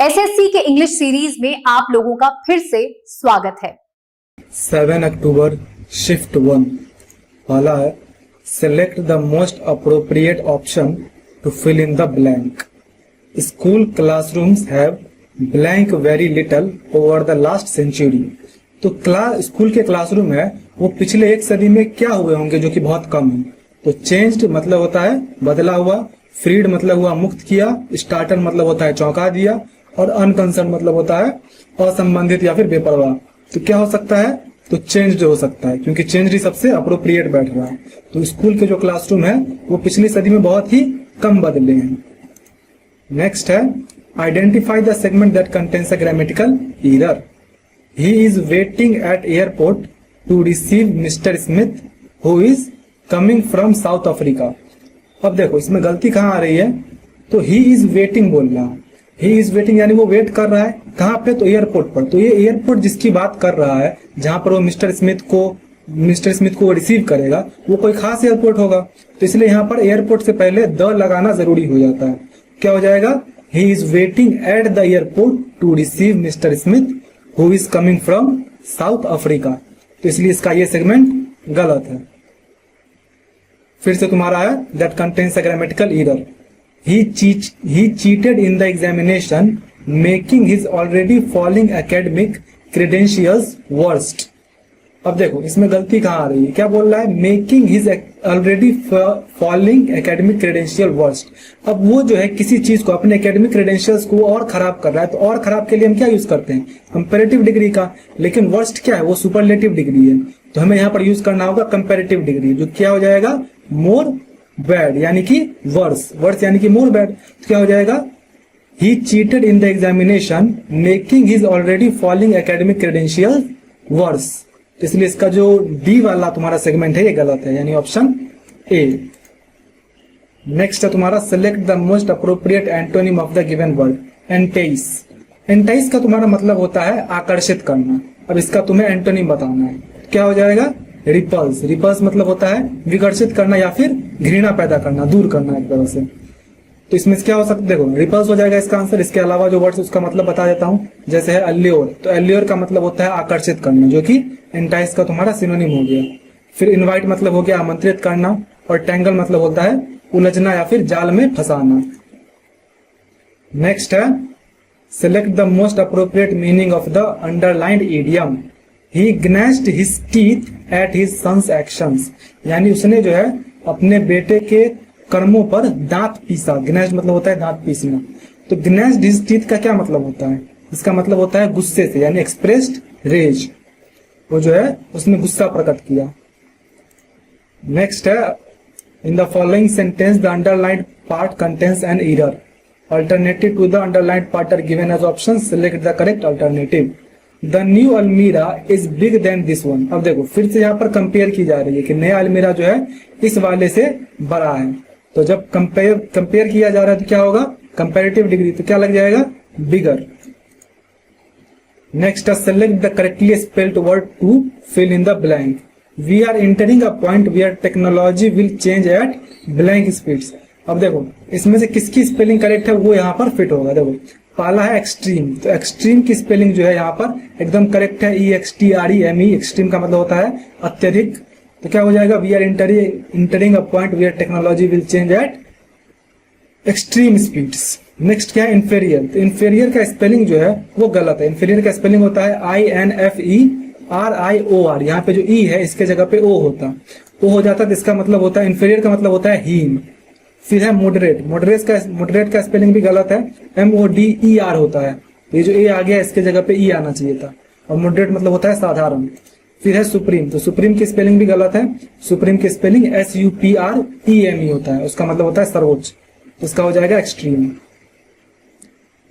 SSC के English series में आप लोगों का फिर से स्वागत है। 7 अक्टूबर शिफ्ट 1 पहला है select the most appropriate option to fill in the blank. School classrooms have blank very little over the last century. तो स्कूल के क्लासरूम है वो पिछले एक सदी में क्या हुए होंगे जो कि बहुत कम है। तो चेंज्ड मतलब होता है बदला हुआ, फ्रीड मतलब हुआ मुक्त किया, स्टार्टर मतलब होता है चौंका दिया, और अनकंसर्न मतलब होता है असंबंधित या फिर बेपरवाह। तो क्या हो सकता है, तो चेंज्ड हो सकता है क्योंकि चेंज्ड ही सबसे अप्रोप्रिएट बैठ रहा है। तो स्कूल के जो क्लासरूम है वो पिछली सदी में बहुत ही कम बदले हैं। नेक्स्ट है identify the segment that contains a grammatical error. He is waiting at airport to receive mister Smith who is coming from South Africa. अब देखो इसमें गलती कहाँ आ रही है, तो ही इज वेटिंग बोल रहा है। ही इज वेटिंग यानी वो वेट कर रहा है कहाँ पे, तो एयरपोर्ट पर। तो ये एयरपोर्ट जिसकी बात कर रहा है जहां पर वो मिस्टर स्मिथ को रिसीव करेगा वो कोई खास एयरपोर्ट होगा। तो इसलिए यहाँ पर एयरपोर्ट से पहले द लगाना जरूरी हो जाता है। क्या हो जाएगा, he is waiting at the airport to receive mister Smith who is coming from South Africa. तो इसलिए इसका ये सेगमेंट गलत है। फिर से तुम्हारा है that contains a grammatical error. He cheated in the examination, making his already falling academic credentials worst. अब देखो इसमें गलती कहाँ आ रही है, क्या बोल रहा है, making his already falling academic credential worst. अब वो जो है किसी चीज को अपने एकेडमिक क्रेडेंशियल्स को और खराब कर रहा है। तो और खराब के लिए हम क्या यूज करते हैं, कंपैरेटिव डिग्री का। लेकिन वर्स्ट क्या है, वो सुपरलेटिव डिग्री है। तो हमें यहाँ पर यूज करना होगा कंपैरेटिव डिग्री, जो क्या हो जाएगा मोर बैड यानी कि वर्स यानी कि मोर बैड। तो क्या हो जाएगा, he cheated in the examination making his already falling academic credential worse. इसलिए इसका जो डी वाला तुम्हारा सेगमेंट है ये गलत है, यानी ऑप्शन ए। नेक्स्ट है तुम्हारा select the most appropriate antonym of the given word. Entice. Entice का तुम्हारा मतलब होता है आकर्षित करना। अब इसका तुम्हें एंटोनिम बताना है। क्या हो जाएगा, रिपल्स। रिपल्स मतलब होता है विकर्षित करना या फिर घृणा पैदा करना, दूर करना एक तरह से। तो इसमें क्या हो सकता है, देखो रिपल्स हो जाएगा इसका आंसर। इसके अलावा जो वर्ड्स उसका मतलब बता देता हूं, जैसे है अल्योर। तो अल्योर का मतलब होता है आकर्षित करना, जो कि एंटाइस का तुम्हारा सिनोनिम हो गया। फिर इनवाइट मतलब हो गया आमंत्रित करना, और टेंगल मतलब होता है उलझना या फिर जाल में फंसाना। नेक्स्ट है select the most appropriate meaning of the underlined idiom. He gnashed his teeth at his son's actions, यानी उसने जो है अपने बेटे के कर्मों पर दांत पीसा। gnashed मतलब होता है दांत पीसना। तो gnashed his teeth का क्या मतलब होता है, इसका मतलब होता है गुस्से से, यानी एक्सप्रेस्ड रेज। वो जो है उसने गुस्सा प्रकट किया। नेक्स्ट है in the following sentence the underlined part contains an error. Alternative to the underlined part are given as option, select the correct alternative. The new almirah is big than this one. अब देखो फिर से यहाँ पर compare की जा रही है कि नया अलमीरा जो है इस वाले से बड़ा है। तो जब कंपेयर किया जा रहा है तो क्या होगा, कंपैरेटिव डिग्री। तो क्या लग जाएगा, bigger. Next select the correctly spelled word to fill in the blank. We are entering a point where technology will change at blank speeds. अब देखो इसमें से किसकी स्पेलिंग करेक्ट है वो यहाँ पर फिट होगा। देखो पहला है एक्सट्रीम। तो एक्सट्रीम की स्पेलिंग जो है यहाँ पर एकदम करेक्ट है, EXTREME। एक्सट्रीम का मतलब होता है अत्यधिक। तो क्या हो जाएगा, we are entering a point where technology will change at extreme speeds. Next क्या है, इंफेरियर। तो इंफेरियर का स्पेलिंग जो है वो गलत है। इंफेरियर का स्पेलिंग होता है INFERIOR। यहाँ पे जो ई है इसके जगह पे ओ होता, ओ हो जाता। तो इसका मतलब होता है इंफेरियर का मतलब होता है हीन। फिर है मॉडरेट। मॉडरेट का स्पेलिंग भी गलत है, MODER होता है। ये जो ए आ गया इसके जगह पे ई आना चाहिए था। और मॉडरेट मतलब होता है साधारण। फिर है सुप्रीम। तो सुप्रीम की स्पेलिंग भी गलत है। सुप्रीम की स्पेलिंग SUPREME होता है, उसका मतलब होता है सर्वोच्च। तो इसका हो जाएगा एक्सट्रीम।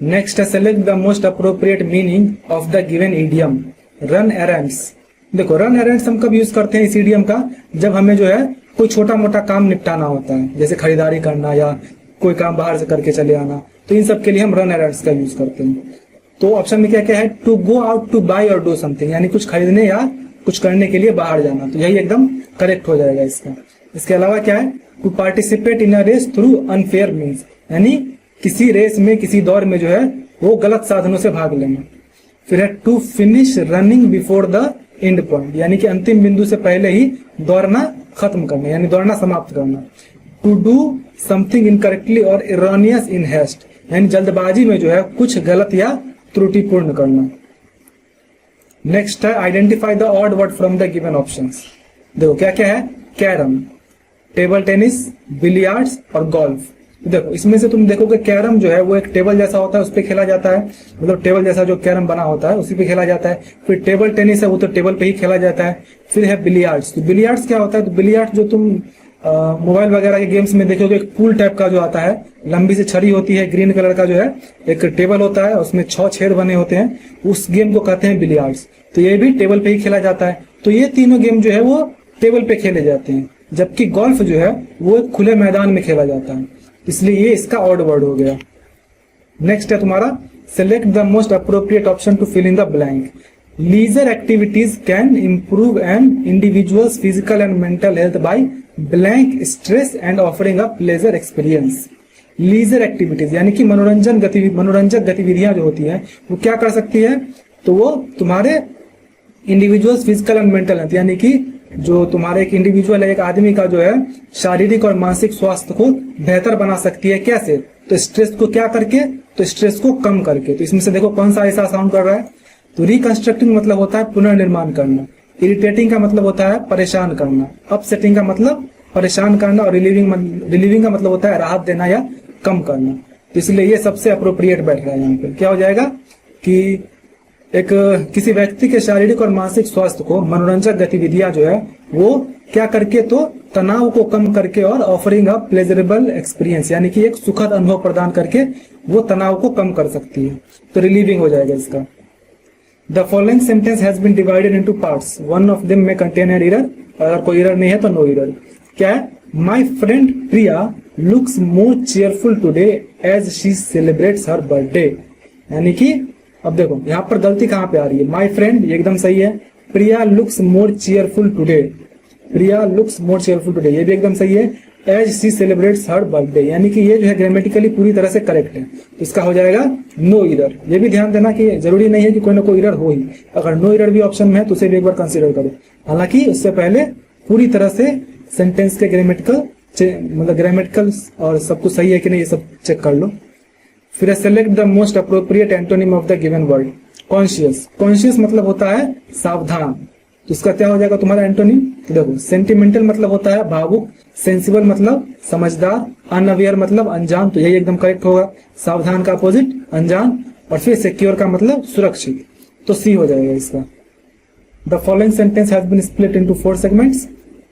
नेक्स्ट है select the most appropriate meaning of the given idiom. Run errands. देखो रन एरेंड्स हम कब यूज करते हैं इस इडियम का, जब हमें जो है कोई छोटा मोटा काम निपटाना होता है, जैसे खरीदारी करना या कोई काम बाहर से करके चले आना। तो इन सब के लिए हम रन एरेंड्स का यूज करते हैं। तो ऑप्शन में क्या क्या है, to go out to buy or do something, यानी कुछ खरीदने या कुछ करने के लिए बाहर जाना। तो यही एकदम करेक्ट हो जाएगा इसका। इसके अलावा क्या है, to participate in a race through unfair means, यानी किसी रेस में किसी दौर में जो है वो गलत साधनों से भाग लेना। फिर है to finish running before the end point, यानी कि अंतिम बिंदु से पहले ही दौड़ना खत्म करना, यानी दौड़ना समाप्त करना। टू डू समथिंग इनकरेक्टली और इरोनियस इन हेस्ट, यानी जल्दबाजी में जो है कुछ गलत या त्रुटिपूर्ण करना। नेक्स्ट है identify the odd word from the given options. देखो क्या क्या है, कैरम, टेबल टेनिस, बिलियर्ड्स और गोल्फ। देखो इसमें से तुम देखोगे कैरम जो है वो एक टेबल जैसा होता है, उस पर खेला जाता है, मतलब टेबल जैसा जो कैरम बना होता है उसी पे खेला जाता है। फिर टेबल टेनिस है वो तो टेबल पे ही खेला जाता है। फिर है बिलियर्ड्स, तो बिलियर्ड्स क्या होता है, तो बिलियर्ड्स जो तुम मोबाइल वगैरह के गेम्स में देखोगे एक पूल टाइप का जो आता है, लंबी से छड़ी होती है, ग्रीन कलर का जो है एक टेबल होता है, उसमें 6 छेद बने होते हैं, उस गेम को कहते हैं बिलियर्ड्स। तो ये भी टेबल पे ही खेला जाता है। तो ये तीनों गेम जो है वो टेबल पे खेले जाते हैं, जबकि गोल्फ जो है वो एक खुले मैदान में खेला जाता है, इसलिए ये इसका ऑड वर्ड हो गया। नेक्स्ट है तुम्हारा select the most appropriate option to fill in the blank. Leisure activities can improve an individuals physical and mental health by blank stress and offering a pleasure experience. Leisure activities यानी कि मनोरंजक गतिविधियां जो होती है वो क्या कर सकती है, तो वो तुम्हारे individuals physical and mental health, यानी कि जो तुम्हारे एक इंडिविजुअल है, एक आदमी का जो है शारीरिक और मानसिक स्वास्थ्य को बेहतर बना सकती है। कैसे, तो स्ट्रेस को क्या करके, तो स्ट्रेस को कम करके। तो इसमें से देखो कौन सा ऐसा साउंड कर रहा है, तो रिकंस्ट्रक्टिंग मतलब होता है पुनर्निर्माण करना, इरिटेटिंग का मतलब होता है परेशान करना, अपसेटिंग का मतलब परेशान करना, और रिलीविंग का मतलब होता है राहत देना या कम करना। तो इसलिए ये सबसे अप्रोप्रिएट बैठ रहा है यहाँ पे। क्या हो जाएगा कि एक किसी व्यक्ति के शारीरिक और मानसिक स्वास्थ्य को मनोरंजक गतिविधियां जो है वो क्या करके, तो तनाव को कम करके और ऑफरिंग अ प्लेजरेबल एक्सपीरियंस, यानी कि एक सुखद अनुभव प्रदान करके वो तनाव को कम कर सकती है। तो रिलीविंग हो जाएगा इसका। The following sentence has been divided into parts, one of them may contain an error, अगर कोई एरर नहीं है तो नो एरर। क्या है, my friend Priya looks more cheerful today as she celebrates her birthday. यानी कि अब देखो यहाँ पर गलती कहाँ पे आ रही है, माई फ्रेंड ये एकदम सही है, Priya looks more cheerful today, Priya looks more cheerful today ये भी एकदम सही है, as she celebrates her birthday, यानी कि ये जो है ग्रामेटिकली पूरी तरह से करेक्ट है। तो इसका हो जाएगा नो इरर। ये भी ध्यान देना कि जरूरी नहीं है कि कोई ना कोई इरर हो ही, अगर नो इरर भी ऑप्शन में है तो उसे भी एक बार कंसिडर करो। हालांकि उससे पहले पूरी तरह से सेंटेंस के ग्रामेटिकल और सब कुछ सही है कि नहीं ये सब चेक कर लो। फिर select the most appropriate antonym of the given word. Conscious, conscious मतलब होता है सावधान, तो इसका क्या हो जाएगा तुम्हारा एंटोनिम, तो देखो सेंटिमेंटल मतलब होता है भावुक, सेंसिबल मतलब समझदार, अनअवेयर मतलब अनजान, तो यही एकदम करेक्ट होगा। सावधान का अपोजिट अनजान, और फिर सिक्योर का मतलब सुरक्षित, तो सी हो जाएगा इसका। The following sentence has been split into 4 segments.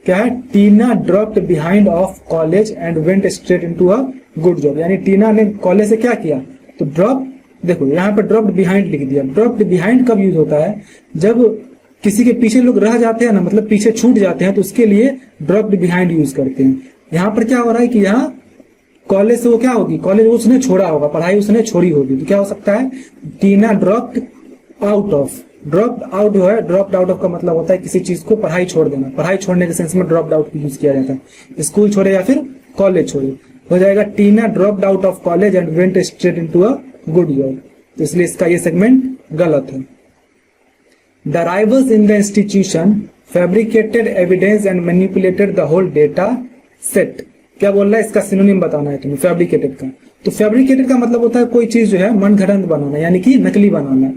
क्या है, Tina dropped behind of college and went straight into a good job, यानी टीना ने कॉलेज से क्या किया, तो ड्रॉप, देखो यहाँ पे ड्रॉप्ड बिहाइंड लिख दिया। ड्रॉप्ड बिहाइंड कब यूज होता है, जब किसी के पीछे लोग रह जाते हैं ना, मतलब पीछे छूट जाते हैं, तो उसके लिए ड्रॉप्ड बिहाइंड यूज करते हैं। यहाँ पर क्या हो रहा है कि यहाँ कॉलेज से वो क्या होगी, कॉलेज उसने छोड़ा होगा, पढ़ाई उसने छोड़ी होगी, तो क्या हो सकता है, Tina dropped out of. Dropped out जो है, ड्रॉप्ड आउट ऑफ का मतलब होता है किसी चीज को पढ़ाई छोड़ देना, पढ़ाई छोड़ने के सेंस में ड्रॉप्ड आउट यूज किया जाता है। स्कूल छोड़े या फिर कॉलेज छोड़े, हो जाएगा Tina dropped out of college and went straight into a good job, तो इसलिए इसका ये सेगमेंट गलत है। The rivals in the institution fabricated evidence and manipulated the whole data set. क्या बोल रहा है, इसका सिनोनिम बताना है तुम्हें फैब्रिकेटेड का। तो फैब्रिकेटेड का मतलब होता है कोई चीज जो है मन घड़ंत बनाना, यानी कि नकली बनाना,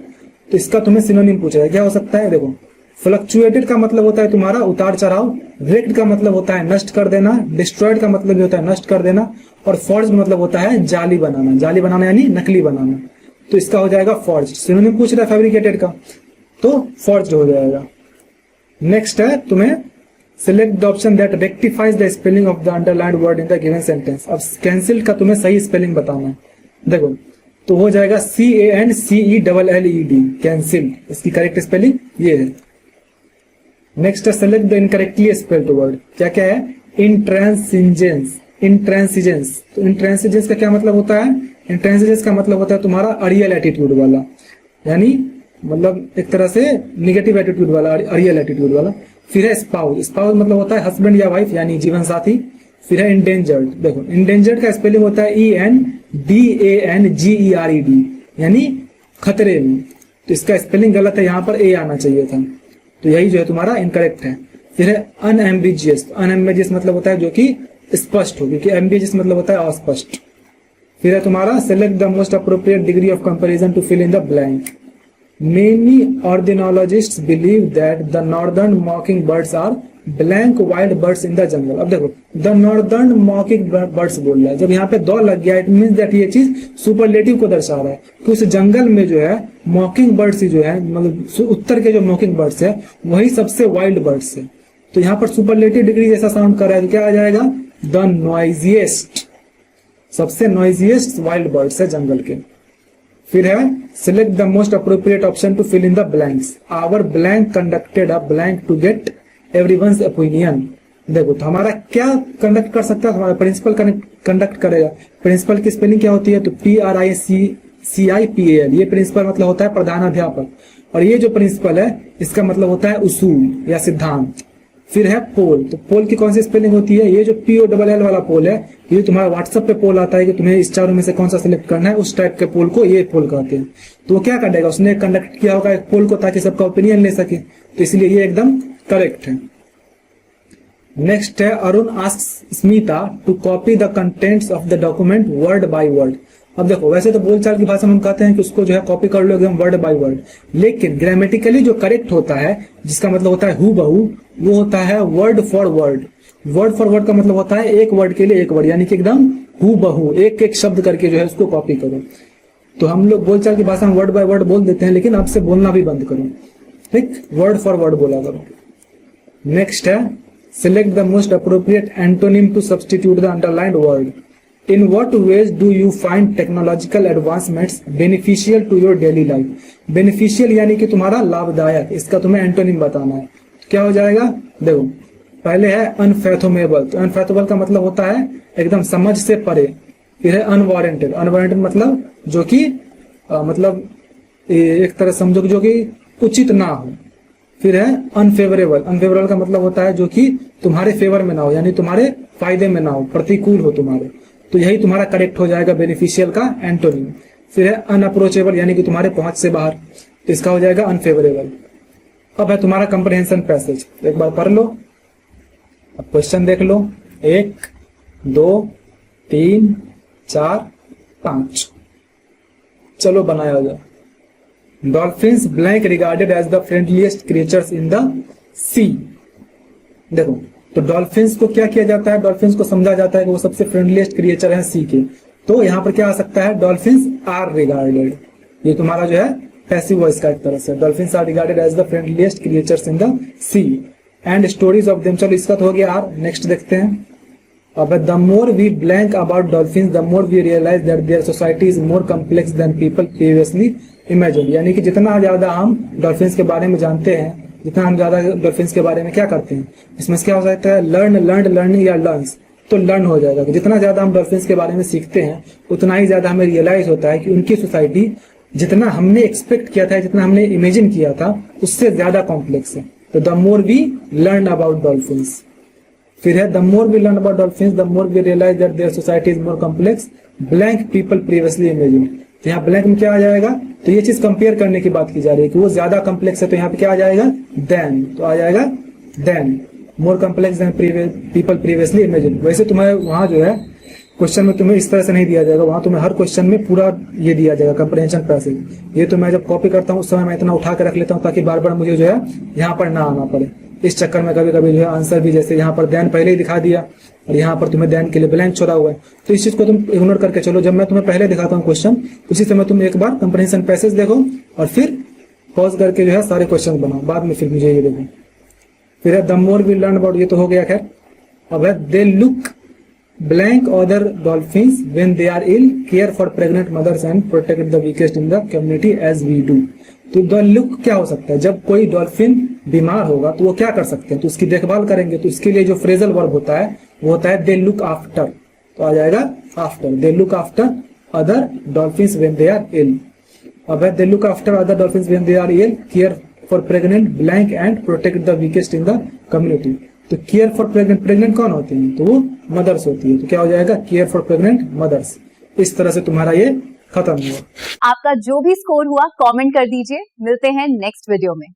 तो इसका तुम्हें सिनोनिम पूछा है, क्या हो सकता है। देखो फ्लक्चुएटेड का मतलब होता है तुम्हारा उतार चढ़ाव, wrecked का मतलब होता है नष्ट कर देना, डिस्ट्रॉयड का मतलब भी होता है नष्ट कर देना, और फॉर्ज मतलब होता है जाली बनाना, जाली बनाना यानी नकली बनाना, तो इसका हो जाएगा फॉर्ज। सिनोनिम पूछ रहा है फैब्रिकेटेड का, तो फॉर्ज हो जाएगा। नेक्स्ट है तुम्हें select the option that rectifies the spelling of the underlined word in the given sentence. अब कैंसिल का तुम्हें सही स्पेलिंग बताना है। देखो तो हो जाएगा CANCELLED, कैंसिल, इसकी करेक्ट स्पेलिंग ये है। नेक्स्ट है select the incorrectly spelled word. क्या क्या है, इंट्रांसिजेंस, इंट्रांसिजेंस। तो इंट्रांसिजेंस का क्या मतलब होता है, इंट्रांसिजेंस का मतलब होता है तुम्हारा अरियल एटीट्यूड वाला, यानी मतलब एक तरह से निगेटिव एटीट्यूड वाला, अरियल एटीट्यूड वाला। फिर है स्पाउस, स्पाउस मतलब होता है हस्बैंड या वाइफ यानी जीवन साथी। फिर है इंडेंजर्ड, देखो इंडेंजर्ड का स्पेलिंग होता है ENDANGERED, यानी खतरे में। तो इसका स्पेलिंग गलत है, यहाँ पर ए आना चाहिए था, तो यही जो है तुम्हारा इनकरेक्ट है। फिर है अनएम्बिजियस। अनएम्बिजियस मतलब होता है जो कि स्पष्ट हो, क्योंकि एम्बिजियस मतलब होता है अस्पष्ट। फिर है तुम्हारा select the most appropriate degree of comparison to fill in the blank. Many ornithologists believe that the northern mockingbirds are blank wild birds in the jungle। अब देखो the northern mockingbirds बोल रहा है, जब यहाँ पे दो लग गया इट मीन्स दैट ये चीज सुपरलेटिव को दर्शा रहा है कि उस जंगल में जो है मॉकिंग बर्ड्स जो है, मतलब उत्तर के जो मॉकिंग बर्ड्स है वही सबसे वाइल्ड बर्ड्स है। तो यहाँ पर सुपरलेटिव डिग्री जैसा साउंड कर रहा है तो क्या आ जाएगा, द नॉइजिएस्ट, सबसे नॉइजिएस्ट वाइल्ड बर्ड्स है जंगल के। फिर है select the most appropriate option to fill in the blanks. Our blank conducted a blank to get everyone's opinion. देखो तो हमारा क्या कंडक्ट कर सकता है, हमारा प्रिंसिपल कंडक्ट करेगा। प्रिंसिपल की स्पेलिंग क्या होती है, तो PRINCIPAL। ये प्रिंसिपल मतलब होता है प्रधानाध्यापक, और ये जो प्रिंसिपल है इसका मतलब होता है उसूल या सिद्धांत। फिर है पोल। तो पोल की कौन सी स्पेलिंग होती है, ये जो POLL वाला पोल है, ये तुम्हारा व्हाट्सएप पे पोल आता है कि तुम्हें इस चारों में से कौन सा सिलेक्ट करना है, उस टाइप के पोल को ये पोल कहते हैं। तो वो क्या करेगा, उसने कंडक्ट किया होगा एक पोल को ताकि सबका ओपिनियन ले सके, तो इसलिए ये एकदम करेक्ट है। नेक्स्ट है Arun asks Smita to copy the contents of the document word by word. अब देखो वैसे तो बोलचाल की भाषा में हम कहते हैं कि उसको जो है कॉपी कर लो एकदम वर्ड बाय वर्ड, लेकिन ग्रामेटिकली जो करेक्ट होता है, जिसका मतलब होता है हु बहु, वो होता है word for word. Word for word का मतलब होता है एक वर्ड के लिए एक वर्ड, यानी कि एकदम हु बहु एक एक शब्द करके जो है उसको कॉपी करो। तो हम लोग बोलचाल की भाषा में वर्ड बाय वर्ड बोल देते हैं, लेकिन अब से बोलना भी बंद करो, ठीक, वर्ड फॉर वर्ड बोला करो। नेक्स्ट है select the most appropriate antonym to substitute the underlined word. In what ways do you find technological advancements beneficial to your daily life? Beneficial यानी कि तुम्हारा लाभदायक, इसका तुम्हें एंटोनिम बताना है। तो क्या हो जाएगा, देखो पहले है अनफैथोमेबल। तो अनफैथोमेबल का मतलब होता है एकदम समझ से परे। फिर है अनवारंटेड। अनवारंटेड मतलब जो कि मतलब एक तरह समझो जो कि उचित ना हो। फिर है अनफेवरेबल। अनफेवरेबल का मतलब होता है जो कि तुम्हारे फेवर में ना हो, यानी तुम्हारे फायदे में ना हो, प्रतिकूल हो तुम्हारे। तो यही तुम्हारा करेक्ट हो जाएगा बेनिफिशियल का एंटोनिम। फिर है अनअप्रोचेबल, यानी कि तुम्हारे पहुंच से बाहर, तो इसका हो जाएगा अनफेवरेबल। अब है तुम्हारा कंप्रहेंशन पैसेज, एक बार पढ़ लो, अब क्वेश्चन देख लो। 1 2 3 4 5, चलो बनाया जाए। Dolphins blank regarded as the friendliest creatures in the sea. देखो तो डॉल्फिन्स को क्या किया जाता है, डॉल्फिन्स को समझा जाता है कि वो सबसे फ्रेंडलीएस्ट क्रिएचर है सी के। तो यहाँ पर क्या आ सकता है, डॉल्फिन्स आर रिगार्डेड, ये तुम्हारा जो है पैसिव वॉइस का एक तरह से। Dolphins are regarded as the friendliest creatures in the sea and stories of them. चलो इसका तो हो गया आर। नेक्स्ट देखते हैं। अब the more we blank about dolphins the more we realise that their society is more complex than people previously imagined. यानी कि जितना ज्यादा हम डॉल्फिन्स के बारे में जानते हैं, जितना हम ज्यादा डॉल्फिन्स के बारे में क्या करते हैं, इसमें क्या हो सकता है, लर्निंग या लर्न्स, तो लर्न हो जाएगा कि जितना ज्यादा हम डॉल्फिन्स के बारे में सीखते हैं उतना ही ज्यादा हमें रियलाइज होता है कि उनकी सोसाइटी जितना हमने एक्सपेक्ट किया था, जितना हमने इमेजिन किया था, उससे ज्यादा कॉम्प्लेक्स है। तो the more we learn about dolphins. फिर है the more we learn about dolphins the more we realise that their society is more complex blank people previously imagined. तो यहाँ ब्लैंक में क्या आ जाएगा, तो ये चीज कंपेयर करने की बात की जा रही है कि वो ज्यादा कॉम्प्लेक्स है, तो यहाँ पे क्या आ जाएगा, देन। तो आ जाएगा than more complex than people previously imagined. वैसे तुम्हें वहां जो है क्वेश्चन में तुम्हें इस तरह से नहीं दिया जाएगा, वहां तुम्हें हर क्वेश्चन में पूरा ये दिया जाएगा कंप्रहेंशन पैसेज। ये तो मैं जब कॉपी करता हूँ उस समय मैं इतना उठा के रख लेता हूँ ताकि बार बार मुझे जो है यहाँ पर ना आना पड़े। इस चक्कर में कभी कभी जो है आंसर भी, जैसे यहाँ पर देन पहले ही दिखा दिया और यहाँ पर तुम्हें देन के लिए ब्लैंक छोड़ा हुआ है, तो इस चीज को तुम इग्नोर करके चलो। जब मैं तुम्हें पहले दिखाता हूँ क्वेश्चन, उसी समय तुम एक बार कंप्रहेंशन पैसेज देखो और फिर पॉज करके जो है सारे क्वेश्चन बनाओ, बाद में फिर मुझे ये देखो। फिर है the more we learn about, ये तो हो गया खैर। अब है they look blank other dolphins when they are ill, care for pregnant mothers and protect the weakest in the community as we do. तो द लुक क्या हो सकता है, जब कोई डॉल्फिन बीमार होगा तो वो क्या कर सकते हैं, तो उसकी देखभाल करेंगे। तो इसके लिए जो फ्रेजल वर्ब होता है वो होता है दे लुक आफ्टर, तो आ जाएगा after. They look after other dolphins when they are ill. अब है they look after other dolphins when they are ill, care for pregnant blank and protect the weakest in the community. तो care for pregnant, pregnant कौन होती है, तो वो mother's होती है। तो क्या हो जाएगा, केयर फॉर प्रेग्नेंट मदर्स। इस तरह से तुम्हारा ये खत्म हुआ। आपका जो भी स्कोर हुआ कमेंट कर दीजिए। मिलते हैं नेक्स्ट वीडियो में।